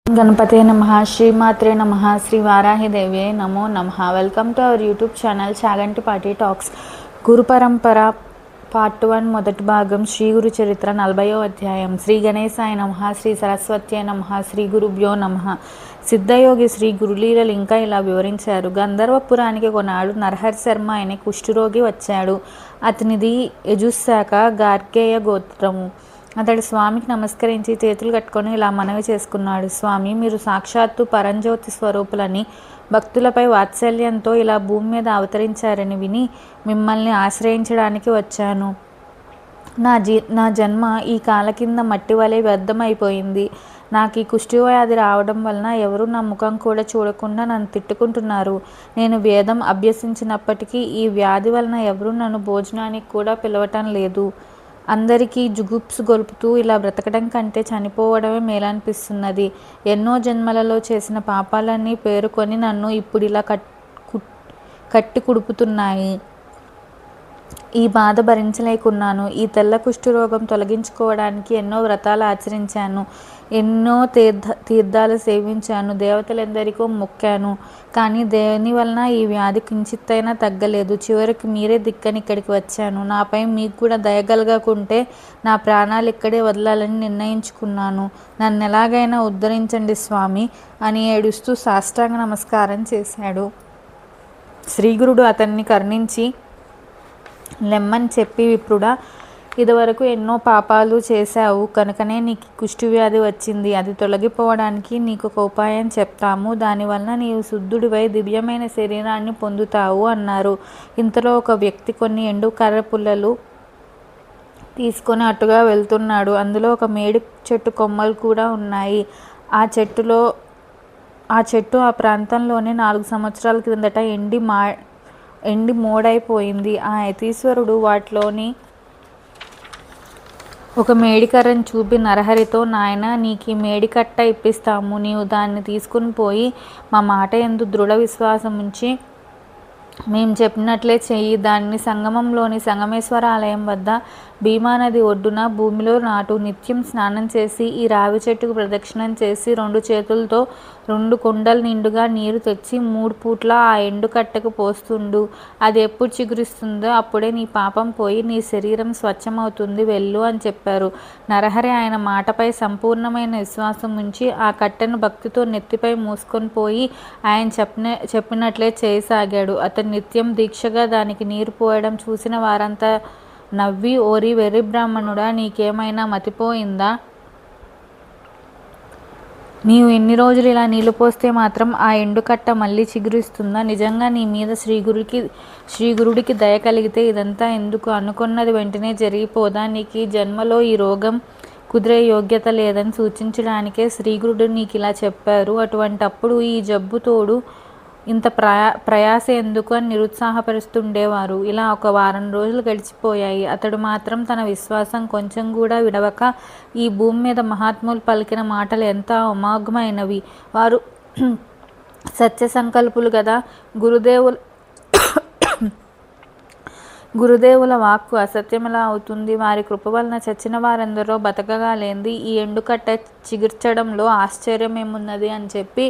गणपते नमः श्रीमात्रे नमः श्री वाराहिदेव्ये नमो नमः। Welcome to our YouTube channel Chagantipati talks. గురు పరంపర పార్ట్ 1 మొదటి భాగం శ్రీ గురు చరిత్ర 40వ అధ్యాయం. శ్రీ గణేశాయ నమః శ్రీ సరస్వత్యై నమః శ్రీ గురుభ్యో నమః. సిద్ధయోగి శ్రీ గురులీలలు ఇంకా ఇలా వివరించారు. గంధర్వపురానికి కొన్నాడు నరహరి శర్మ అనే కుష్ఠరోగి వచ్చాడు. అతనిది యజుశాఖ గార్గేయ గోత్రము. అతడు స్వామికి నమస్కరించి చేతులు కట్టుకొని ఇలా మనవి చేసుకున్నాడు. స్వామి, మీరు సాక్షాత్తు పరంజ్యోతి స్వరూపులని, భక్తులపై వాత్సల్యంతో ఇలా భూమి మీద అవతరించారని విని మిమ్మల్ని ఆశ్రయించడానికి వచ్చాను. నా జన్మ ఈ కాల కింద మట్టి వలె వ్యర్థమైపోయింది. నాకు ఈ కుష్ఠవ్యాధి రావడం వలన ఎవరు నా ముఖం కూడా చూడకుండా నన్ను తిట్టుకుంటున్నారు. నేను వేదం అభ్యసించినప్పటికీ ఈ వ్యాధి వలన ఎవరు నన్ను భోజనానికి కూడా పిలవటం లేదు. అందరికీ జుగుప్సు గొలుపుతూ ఇలా బ్రతకడం కంటే చనిపోవడమే మేలనిపిస్తున్నది. ఎన్నో జన్మలలో చేసిన పాపాలన్నీ పేరుకొని నన్ను ఇప్పుడు ఇలా కట్టి కుడుపుతున్నాయి. ఈ బాధ భరించలేకున్నాను. ఈ తెల్ల కుష్ఠరోగం తొలగించుకోవడానికి ఎన్నో వ్రతాలు ఆచరించాను, ఎన్నో తీర్థాలు సేవించాను, దేవతలందరికీ మొక్కాను. కానీ దేని వలన ఈ వ్యాధి కించిత్తైనా తగ్గలేదు. చివరికి మీరే దిక్కని ఇక్కడికి వచ్చాను. నాపై మీకు కూడా దయగలగకుంటే నా ప్రాణాలు ఇక్కడే వదలాలని నిర్ణయించుకున్నాను. నన్ను ఎలాగైనా ఉద్ధరించండి స్వామి అని ఏడుస్తూ సాష్టాంగ నమస్కారం చేశాడు. శ్రీగురుడు అతన్ని కరుణించి, లెమ్మని చెప్పి, విప్రుడా, ఇదివరకు ఎన్నో పాపాలు చేశావు కనుకనే నీకు కుష్ఠవ్యాధి వచ్చింది. అది తొలగిపోవడానికి నీకు ఒక ఉపాయం చెప్తాము. దానివల్ల నీవు శుద్ధుడివై దివ్యమైన శరీరాన్ని పొందుతావు అన్నారు. ఇంతలో ఒక వ్యక్తి కొన్ని ఎండు కర్ర పుల్లలు తీసుకొని అటుగా వెళ్తున్నాడు. అందులో ఒక మేడి చెట్టు కొమ్మలు కూడా ఉన్నాయి. ఆ చెట్టు ఆ ప్రాంతంలోనే 4 సంవత్సరాల క్రిందట ఎండి మోడైపోయింది. ఆ యతీశ్వరుడు వాటిలోని ఒక మేడికర్రను చూపి నరహరితో, నాయన, నీకు ఈ మేడికట్ట ఇప్పిస్తాము. నీవు దాన్ని తీసుకుని పోయి మా మాట యందు దృఢ విశ్వాసం ఉంచి మేము చెప్పినట్లే చెయ్యి. దాన్ని సంగమంలోని సంగమేశ్వర ఆలయం వద్ద భీమానది ఒడ్డున భూమిలో నాటు. నిత్యం స్నానం చేసి ఈ రావి చెట్టుకు ప్రదక్షిణం చేసి 2 చేతులతో 2 కుండలు నిండుగా నీరు తెచ్చి 3 పూట్ల ఆ ఎండుకట్టకు పోస్తుండు. అది ఎప్పుడు చిగురిస్తుందో అప్పుడే నీ పాపం పోయి నీ శరీరం స్వచ్ఛమవుతుంది, వెళ్ళు అని చెప్పారు. నరహరి ఆయన మాటపై సంపూర్ణమైన విశ్వాసం ఉంచి ఆ కట్టెను భక్తితో నెత్తిపై మూసుకొని పోయి ఆయన చెప్పినట్లే చేయసాగాడు. అతను నిత్యం దీక్షగా దానికి నీరు పోయడం చూసిన వారంతా నవ్వి, ఓరి వెర్రి బ్రాహ్మణుడా, నీకేమైనా మతిపోయిందా? నీవు ఎన్ని రోజులు ఇలా నీళ్లు పోస్తే మాత్రం ఆ ఎండుకట్ట మళ్ళీ చిగురిస్తుందా? నిజంగా నీ మీద శ్రీగురుడికి దయ కలిగితే ఇదంతా ఎందుకు? అనుకున్నది వెంటనే జరిగిపోదా? నీకు ఈ జన్మలో ఈ రోగం కుదిరే యోగ్యత లేదని సూచించడానికే శ్రీగురుడు నీకు ఇలా చెప్పారు. అటువంటప్పుడు ఈ జబ్బు తోడు ఇంత ప్రయాస ఎందుకు అని నిరుత్సాహపరుస్తుండేవారు. ఇలా ఒక వారం రోజులు గడిచిపోయాయి. అతడు మాత్రం తన విశ్వాసం కొంచెం కూడా విడవక ఈ భూమి మీద మహాత్ములు పలికిన మాటలు ఎంత అమోఘమైనవి. వారు సత్య సంకల్పులు కదా. గురుదేవుల వాక్కు అసత్యమలా అవుతుంది. వారి కృప వలన చచ్చిన వారెందరో బతకగా లేంది ఈ ఎండుకట్ట చిగుర్చడంలో ఆశ్చర్యమేమున్నది అని చెప్పి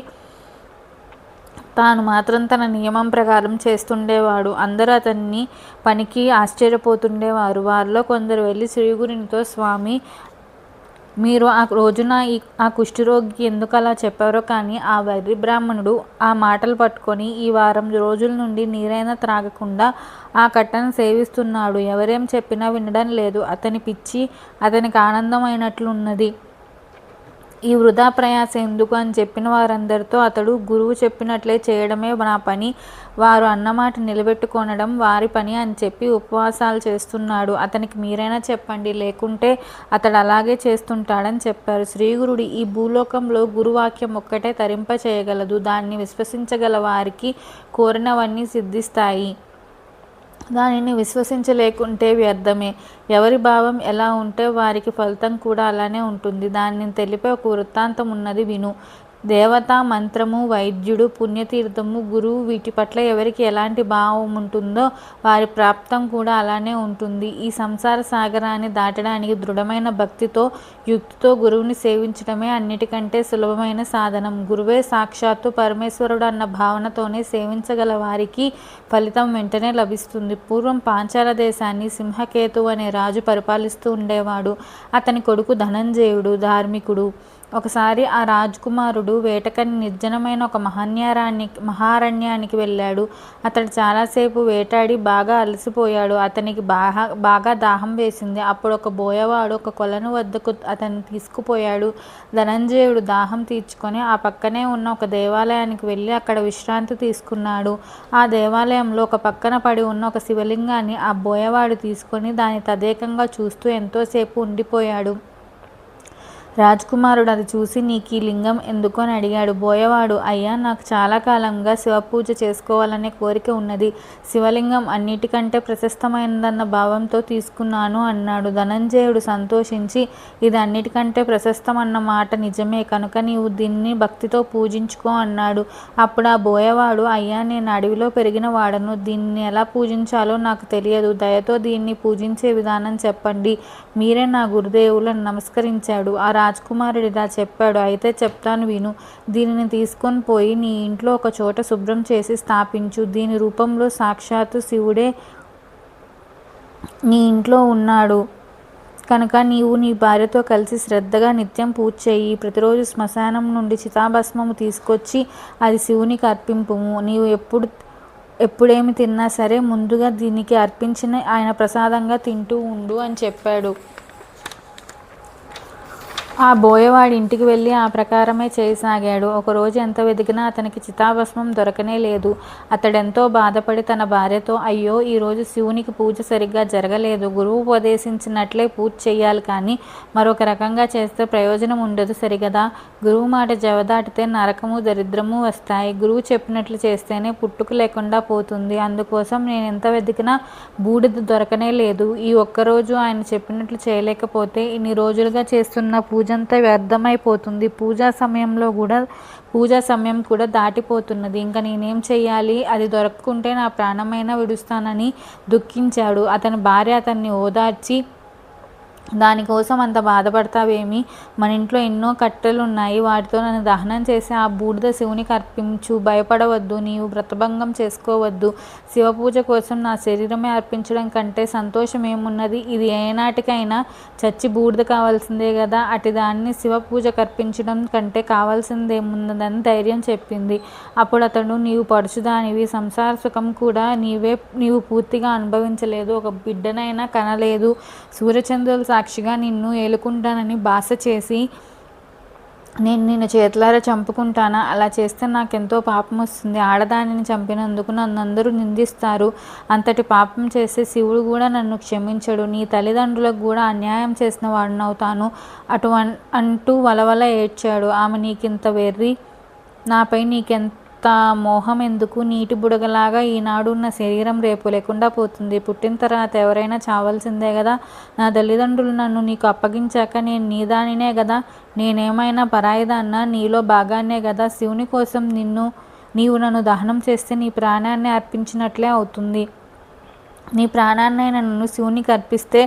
తాను మాత్రం తన నియమం ప్రకారం చేస్తుండేవాడు. అందరూ అతన్ని పనికి ఆశ్చర్యపోతుండేవారు. వారిలో కొందరు వెళ్ళి శ్రీగురునితో, స్వామి, మీరు ఆ రోజున ఆ కుష్ఠరోగికి ఎందుకు అలా చెప్పారో కానీ ఆ వెర్రి బ్రాహ్మణుడు ఆ మాటలు పట్టుకొని ఈ వారం రోజుల నుండి నీరైనా త్రాగకుండా ఆ కట్టను సేవిస్తున్నాడు. ఎవరేం చెప్పినా వినడం లేదు. అతని పిచ్చి అతనికి ఆనందమైనట్లున్నది. ఈ వృధా ప్రయాస ఎందుకు అని చెప్పిన వారందరితో అతడు, గురువు చెప్పినట్లే చేయడమే నా పని, వారు అన్నమాట నిలబెట్టుకొనడం వారి పని అని చెప్పి ఉపవాసాలు చేస్తున్నాడు. అతనికి మీరైనా చెప్పండి, లేకుంటే అతడు అలాగే చేస్తుంటాడని చెప్పారు. శ్రీగురుడు, ఈ భూలోకంలో గురువాక్యం ఒక్కటే తరింప చేయగలదు. దాన్ని విశ్వసించగల వారికి కోరినవన్నీ సిద్ధిస్తాయి. దానిని విశ్వసించలేకుంటే వ్యర్థమే. ఎవరి భావం ఎలా ఉంటే వారికి ఫలితం కూడా అలానే ఉంటుంది. దానిని తెలిపే ఒక వృత్తాంతం ఉన్నది, విను. దేవత, మంత్రము, వైద్యుడు, పుణ్యతీర్థము, గురువు వీటి పట్ల ఎవరికి ఎలాంటి భావం ఉంటుందో వారి ప్రాప్తం కూడా అలానే ఉంటుంది. ఈ సంసార సాగరాన్ని దాటడానికి దృఢమైన భక్తితో, యుక్తితో గురువుని సేవించడమే అన్నిటికంటే సులభమైన సాధనం. గురువే సాక్షాత్తు పరమేశ్వరుడు అన్న భావనతోనే సేవించగల వారికి ఫలితం వెంటనే లభిస్తుంది. పూర్వం పాంచాల దేశాన్ని సింహకేతు అనే రాజు పరిపాలిస్తూ ఉండేవాడు. అతని కొడుకు ధనంజయుడు ధార్మికుడు. ఒకసారి ఆ రాజకుమారుడు వేటకని నిర్జనమైన ఒక మహారణ్యానికి వెళ్ళాడు. అతడు చాలాసేపు వేటాడి బాగా అలసిపోయాడు. అతనికి బాగా దాహం వేసింది. అప్పుడు ఒక బోయవాడు ఒక కొలను వద్దకు అతన్ని తీసుకుపోయాడు. ధనంజయుడు దాహం తీర్చుకొని ఆ పక్కనే ఉన్న ఒక దేవాలయానికి వెళ్ళి అక్కడ విశ్రాంతి తీసుకున్నాడు. ఆ దేవాలయంలో ఒక పక్కన పడి ఉన్న ఒక శివలింగాన్ని ఆ బోయవాడు తీసుకొని దాన్ని తదేకంగా చూస్తూ ఎంతోసేపు ఉండిపోయాడు. రాజకుమారుడు అది చూసి నీకు ఈ లింగం ఎందుకు అని అడిగాడు. బోయవాడు, అయ్యా, నాకు చాలా కాలంగా శివపూజ చేసుకోవాలనే కోరిక ఉన్నది. శివలింగం అన్నిటికంటే ప్రశస్తమైనదన్న భావంతో తీసుకున్నాను అన్నాడు. ధనంజయుడు సంతోషించి, ఇది అన్నిటికంటే ప్రశస్తమన్న మాట నిజమే, కనుక నీవు దీన్ని భక్తితో పూజించుకో అన్నాడు. అప్పుడు ఆ బోయవాడు, అయ్యా, నేను అడవిలో పెరిగిన వాడను. దీన్ని ఎలా పూజించాలో నాకు తెలియదు. దయతో దీన్ని పూజించే విధానం చెప్పండి. మీరే నా గురుదేవులను నమస్కరించాడు. ఆ రాజకుమారుడు ఇలా చెప్పాడు, అయితే చెప్తాను విను. దీనిని తీసుకొని పోయి నీ ఇంట్లో ఒక చోట శుభ్రం చేసి స్థాపించు. దీని రూపంలో సాక్షాత్తు శివుడే నీ ఇంట్లో ఉన్నాడు కనుక నీవు నీ భార్యతో కలిసి శ్రద్ధగా నిత్యం పూజ చేయి. ప్రతిరోజు శ్మశానం నుండి చితాభస్మము తీసుకొచ్చి అది శివునికి అర్పింపుము. నీవు ఎప్పుడేమి తిన్నా సరే ముందుగా దీనికి అర్పించిన ఆయన ప్రసాదంగా తింటూ ఉండు అని చెప్పాడు. ఆ బోయవాడి ఇంటికి వెళ్ళి ఆ ప్రకారమే చేయసాగాడు. ఒకరోజు ఎంత వెతికినా అతనికి చితాభస్మం దొరకనే లేదు. అతడెంతో బాధపడి తన భార్యతో, అయ్యో, ఈరోజు శివునికి పూజ సరిగ్గా జరగలేదు. గురువు ఉపదేశించినట్లే పూజ చేయాలి, కానీ మరొక రకంగా చేస్తే ప్రయోజనం ఉండదు సరిగదా. గురువు మాట జవదాటితే నరకము దరిద్రము వస్తాయి. గురువు చెప్పినట్లు చేస్తేనే పుట్టుక లేకుండా పోతుంది. అందుకోసం నేను ఎంత వెతికినా బూడిద దొరకనే లేదు. ఈ ఒక్కరోజు ఆయన చెప్పినట్లు చేయలేకపోతే ఇన్ని రోజులుగా చేస్తున్న పూజంతా వ్యర్థమైపోతుంది. పూజా సమయం కూడా దాటిపోతున్నది. ఇంకా నేనేం చెయ్యాలి? అది దొరకకుంటే నా ప్రాణమైనా విడుస్తానని దుఃఖించాడు. అతని భార్య అతన్ని ఓదార్చి, దానికోసం అంత బాధపడతావేమి? మన ఇంట్లో ఎన్నో కట్టెలున్నాయి. వాటితో నన్ను దహనం చేసి ఆ బూడిద శివునికి అర్పించు. భయపడవద్దు. నీవు వ్రతభంగం చేసుకోవద్దు. శివపూజ కోసం నా శరీరమే అర్పించడం కంటే సంతోషం ఏమున్నది? ఇది ఏనాటికైనా చచ్చి బూడిద కావాల్సిందే కదా. అటు దాన్ని శివపూజకు అర్పించడం కంటే కావాల్సిందేమున్నదని ధైర్యం చెప్పింది. అప్పుడు అతడు, నీవు పడుచుదానివి. సంసార సుఖం కూడా నీవు పూర్తిగా అనుభవించలేదు. ఒక బిడ్డనైనా కనలేదు. సూర్యచంద్రుల సాక్షిగా నిన్ను ఏలుకుంటానని భాష చేసి నేను నిన్ను చేతులారా చంపుకుంటానా? అలా చేస్తే నాకెంతో పాపం వస్తుంది. ఆడదానిని చంపినందుకు నన్ను అందరూ నిందిస్తారు. అంతటి పాపం చేస్తే శివుడు కూడా నన్ను క్షమించడు. నీ తల్లిదండ్రులకు కూడా అన్యాయం చేసిన వాడినవుతాను అంటూ వలవల ఏడ్చాడు. ఆమె, నీకింత వెర్రి, నాపై నీకెంత మోహం ఎందుకు? నీటి బుడగలాగా ఈనాడు ఉన్న శరీరం రేపు లేకుండా పోతుంది. పుట్టిన తర్వాత ఎవరైనా చావాల్సిందే కదా. నా తల్లిదండ్రులు నన్ను నీకు అప్పగించాక నేను నీదానినే కదా. నేనేమైనా పరాయిదాన్నా? నీలో భాగాన్నే కదా. శివుని కోసం నీవు నన్ను దహనం చేస్తే నీ ప్రాణాన్ని అర్పించినట్లే అవుతుంది. నీ ప్రాణాన్నైనా నన్ను శివునికి అర్పిస్తే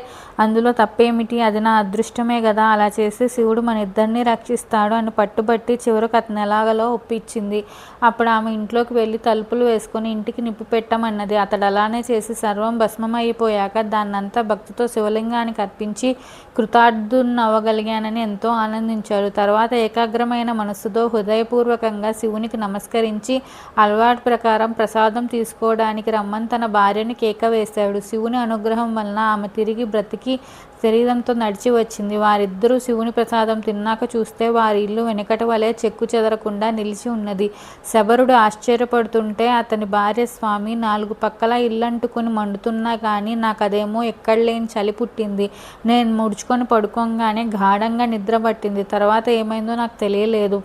అందులో తప్పేమిటి? అది నా అదృష్టమే కదా. అలా చేస్తే శివుడు మన ఇద్దరిని రక్షిస్తాడు అని పట్టుబట్టి చివరకు అతను ఎలాగలో ఒప్పించింది. అప్పుడు ఆమె ఇంట్లోకి వెళ్ళి తలుపులు వేసుకొని ఇంటికి నిప్పు పెట్టమన్నది. అతడు అలానే చేసి సర్వం భస్మమైపోయాక దాన్నంతా భక్తితో శివలింగానికి అర్పించి కృతార్థున్నవ్వగలిగానని ఎంతో ఆనందించాడు. తర్వాత ఏకాగ్రమైన మనస్సుతో హృదయపూర్వకంగా శివునికి నమస్కరించి అలవాటు ప్రకారం ప్రసాదం తీసుకోవడానికి రమ్మని తన భార్యను కేక వేశాడు. శివుని అనుగ్రహం వలన ఆమె తిరిగి బ్రతికి శరీరంతో నడిచి వచ్చింది. వారిద్దరూ శివుని ప్రసాదం తిన్నాక చూస్తే వారి ఇల్లు వెనకటి వలె చెక్కు చెదరకుండా నిలిచి ఉన్నది. శబరుడు ఆశ్చర్యపడుతుంటే అతని భార్య, స్వామి, 4 పక్కల ఇల్లంటుకుని మండుతున్నా కానీ నాకదేమో ఎక్కడలేని చలి పుట్టింది. నేను ముడుచుకొని పడుకోగానే గాఢంగా నిద్ర పట్టింది. తర్వాత ఏమైందో నాకు తెలియలేదు.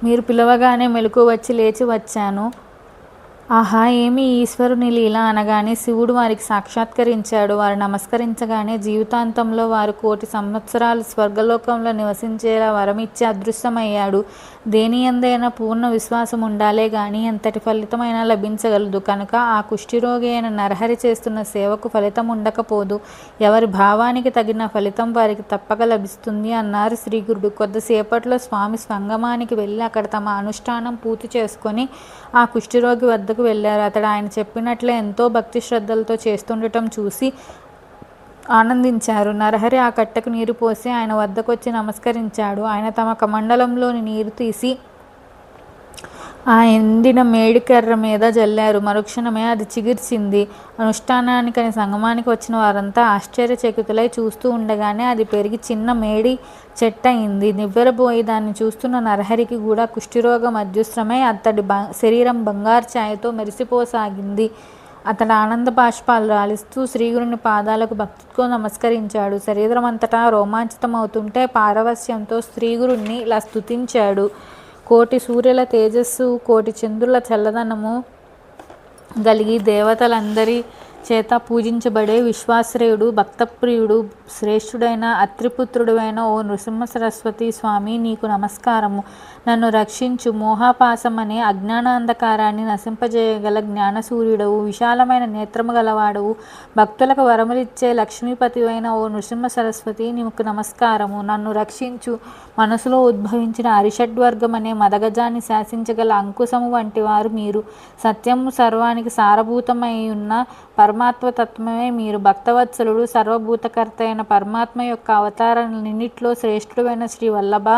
మీరు పిలవగానే మెలకు వచ్చి లేచి వచ్చాను. ఆహా, ఏమి ఈశ్వరుని లీల అనగానే శివుడు వారికి సాక్షాత్కరించాడు. వారు నమస్కరించగానే జీవితాంతంలో వారు 1,000,000 సంవత్సరాలు స్వర్గలోకంలో నివసించేలా వరమిచ్చి అదృశ్యమయ్యాడు. దేనియందైనా పూర్ణ విశ్వాసం ఉండాలే గాని ఎంతటి ఫలితమైనా లభించగలదు. కనుక ఆ కుష్ఠిరోగి అయిన నరహరి చేస్తున్న సేవకు ఫలితం ఉండకపోదు. ఎవరి భావానికి తగిన ఫలితం వారికి తప్పక లభిస్తుంది అన్నారు శ్రీగురుడు. కొద్దిసేపట్లో స్వామి స్వంగమానికి వెళ్ళి అక్కడ తమ అనుష్ఠానం పూర్తి చేసుకొని ఆ కుష్ఠిరోగి వద్దకు వెళ్ళారు. అతడు ఆయన చెప్పినట్లే ఎంతో భక్తి శ్రద్ధలతో చేస్తుండటం చూసి ఆనందించారు. నరహరి ఆ కట్టకు నీరు పోసి ఆయన వద్దకొచ్చి నమస్కరించాడు. ఆయన తమ కమండలంలోని నీరు తీసి ఆ ఎండిన మేడికర్ర మీద జల్లారు. మరుక్షణమే అది చిగిర్చింది. అనుష్ఠానానికని సంగమానికి వచ్చిన వారంతా ఆశ్చర్యచకితులై చూస్తూ ఉండగానే అది పెరిగి చిన్న మేడి చెట్టయింది. నివ్వెరబోయి దాన్ని చూస్తున్న నరహరికి కూడా కుష్ఠిరోగం అదృశ్యమై అతడి శరీరం బంగారు ఛాయతో మెరిసిపోసాగింది. అతడు ఆనంద బాష్పాలు రాలిస్తూ శ్రీగురుని పాదాలకు భక్తితో నమస్కరించాడు. శరీరం అంతటా రోమాంచితమవుతుంటే పారవస్యంతో శ్రీగురుణ్ణి ఇలా స్తుతించాడు. 1,000,000 సూర్యుల తేజస్సు, 1,000,000 చంద్రుల చల్లదనము గలిగి దేవతలందరి చేత పూజించబడే విశ్వాశ్రయుడు, భక్తప్రియుడు, శ్రేష్ఠుడైన అత్రిపుత్రుడైన ఓ నృసింహ సరస్వతి స్వామి, నీకు నమస్కారము. నన్ను రక్షించు. మోహాపాసం అనే అజ్ఞానాంధకారాన్ని నశింపజేయగల జ్ఞానసూర్యుడవు, విశాలమైన నేత్రము గలవాడవు, భక్తులకు వరములిచ్చే లక్ష్మీపతివైన ఓ నృసింహ సరస్వతి, నీకు నమస్కారము. నన్ను రక్షించు. మనసులో ఉద్భవించిన అరిషడ్వర్గం అనే మదగజాన్ని శాసించగల అంకుశము వంటి వారు మీరు. సత్యము సర్వానికి సారభూతమై ఉన్న పరమాత్మతత్వమే మీరు. భక్తవత్సలుడు, సర్వభూతకర్త అయిన పరమాత్మ యొక్క అవతారాలన్నింటిలో శ్రేష్ఠుడైన శ్రీ వల్లభ,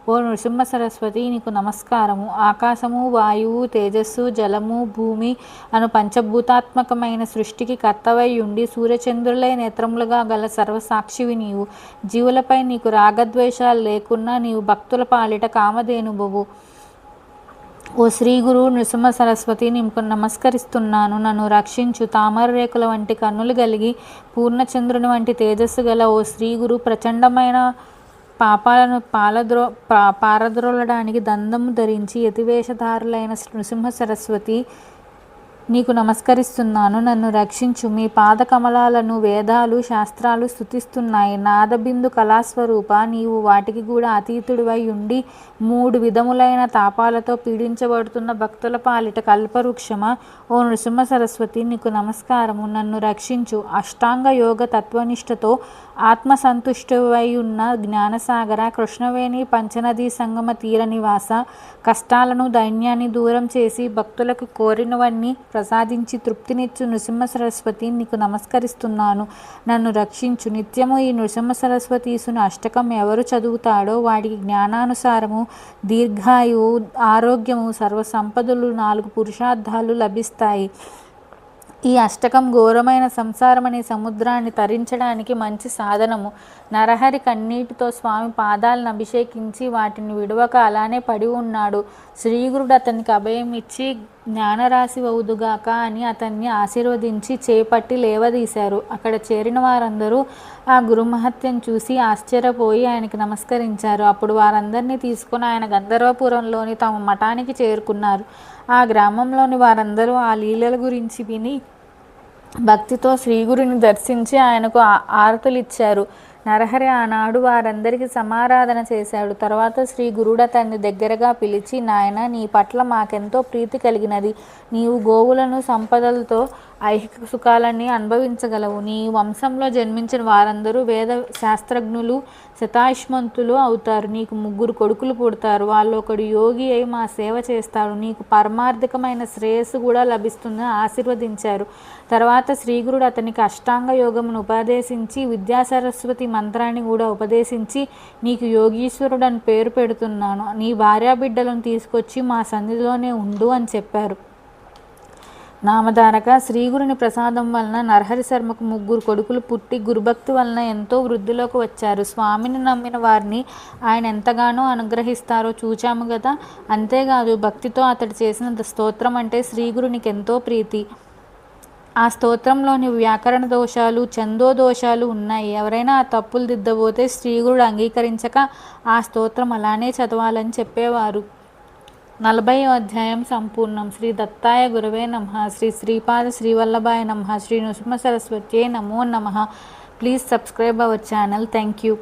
ఓ నృసింహ సరస్వతి, నీకు నమస్కారము. ఆకాశము, వాయువు, తేజస్సు, జలము, భూమి అను పంచభూతాత్మకమైన సృష్టికి కర్తవై ఉండి సూర్యచంద్రులై నేత్రములుగా గల సర్వసాక్షివి నీవు. జీవులపై నీకు రాగద్వేషాలు లేకున్నా నీవు భక్తుల పాలిట కామధేనుబవు. ఓ శ్రీ గురు నృసింహ సరస్వతి, నీకు నమస్కరిస్తున్నాను. నన్ను రక్షించు. తామర రేకుల వంటి కన్నులు కలిగి పూర్ణచంద్రుని వంటి తేజస్సు గల ఓ శ్రీ గురు, ప్రచండమైన పాపాలను పారద్రోలడానికి దండము ధరించి యతివేషధారులైన నృసింహ సరస్వతి, నీకు నమస్కరిస్తున్నాను. నన్ను రక్షించు. మీ పాద కమలాలను వేదాలు, శాస్త్రాలు స్తుతిస్తున్నాయి. నాదబిందు కళాస్వరూప, నీవు వాటికి కూడా అతీతుడివై ఉండి 3 విధములైన తాపాలతో పీడించబడుతున్న భక్తుల పాలిట కల్పవృక్షమా, ఓ నృసింహ సరస్వతి, నీకు నమస్కారము. నన్ను రక్షించు. అష్టాంగ యోగ తత్వనిష్టతో ఆత్మసంతుష్టువై ఉన్న జ్ఞానసాగర, కృష్ణవేణి పంచనదీ సంగమ తీర నివాస, కష్టాలను దైన్యాన్ని దూరం చేసి భక్తులకు కోరినవన్నీ ప్రసాదించి తృప్తినిచ్చు నృసింహ సరస్వతి, నీకు నమస్కరిస్తున్నాను. నన్ను రక్షించు. నిత్యము ఈ నృసింహ సరస్వతీసుని అష్టకం ఎవరు చదువుతాడో వాడికి జ్ఞానానుసారము దీర్ఘాయువు, ఆరోగ్యము, సర్వసంపదలు, 4 పురుషార్థాలు లభిస్తాయి. ఈ అష్టకం ఘోరమైన సంసారం అనే సముద్రాన్ని తరించడానికి మంచి సాధనము. నరహరి కన్నీటితో స్వామి పాదాలను అభిషేకించి వాటిని విడవక అలానే పడి ఉన్నాడు. శ్రీగురుడు అతనికి అభయం ఇచ్చి జ్ఞానరాశి అవుదుగాక అని అతన్ని ఆశీర్వదించి చేపట్టి లేవదీశారు. అక్కడ చేరిన వారందరూ ఆ గురుమహత్యం చూసి ఆశ్చర్యపోయి ఆయనకి నమస్కరించారు. అప్పుడు వారందరినీ తీసుకుని ఆయన గంధర్వపురంలోని తమ మఠానికి చేరుకున్నారు. ఆ గ్రామంలోని వారందరూ ఆ లీలల గురించి విని భక్తితో శ్రీగురుని దర్శించి ఆయనకు ఆరతులిచ్చారు. నరహరి ఆనాడు వారందరికీ సమారాధన చేశాడు. తర్వాత శ్రీ గురుడు అతన్ని దగ్గరగా పిలిచి, నాయన, నీ పట్ల మాకెంతో ప్రీతి కలిగినది. నీవు గోవులను, సంపదలతో ఐహిక సుఖాలన్నీ అనుభవించగలవు. నీ వంశంలో జన్మించిన వారందరూ వేద శాస్త్రజ్ఞులు, శతాయుష్మంతులు అవుతారు. నీకు 3 కొడుకులు పుడతారు. వాళ్ళు ఒకడు యోగి అయి మా సేవ చేస్తాడు. నీకు పరమార్థికమైన శ్రేయస్సు కూడా లభిస్తుందని ఆశీర్వదించారు. తర్వాత శ్రీగురుడు అతనికి అష్టాంగ యోగమును ఉపదేశించి విద్యాసరస్వతి మంత్రాన్ని కూడా ఉపదేశించి, నీకు యోగీశ్వరుడు అని పేరు పెడుతున్నాను. నీ భార్యాబిడ్డలను తీసుకొచ్చి మా సన్నిధిలోనే ఉండు అని చెప్పారు. నామధారక శ్రీగురుని ప్రసాదం వలన నరహరి శర్మకు 3 కొడుకులు పుట్టి గురుభక్తి వలన ఎంతో వృద్ధిలోకి వచ్చారు. స్వామిని నమ్మిన వారిని ఆయన ఎంతగానో అనుగ్రహిస్తారో చూచాము కదా. అంతేకాదు భక్తితో అతడు చేసిన స్తోత్రం అంటే శ్రీగురునికి ఎంతో ప్రీతి. ఆ స్తోత్రంలోని వ్యాకరణ దోషాలు, ఛందో దోషాలు ఉన్నాయి. ఎవరైనా ఆ తప్పులు దిద్దబోతే శ్రీగురుడు అంగీకరించక ఆ స్తోత్రం అలానే చదవాలని చెప్పేవారు. 40వ అధ్యాయం సంపూర్ణం. శ్రీ దత్తాయ గురవే నమః. శ్రీ శ్రీపాద శ్రీవల్లభాయ నమః. శ్రీ నృసింహ సరస్వత్యే నమో నమః. Please subscribe our channel. Thank you.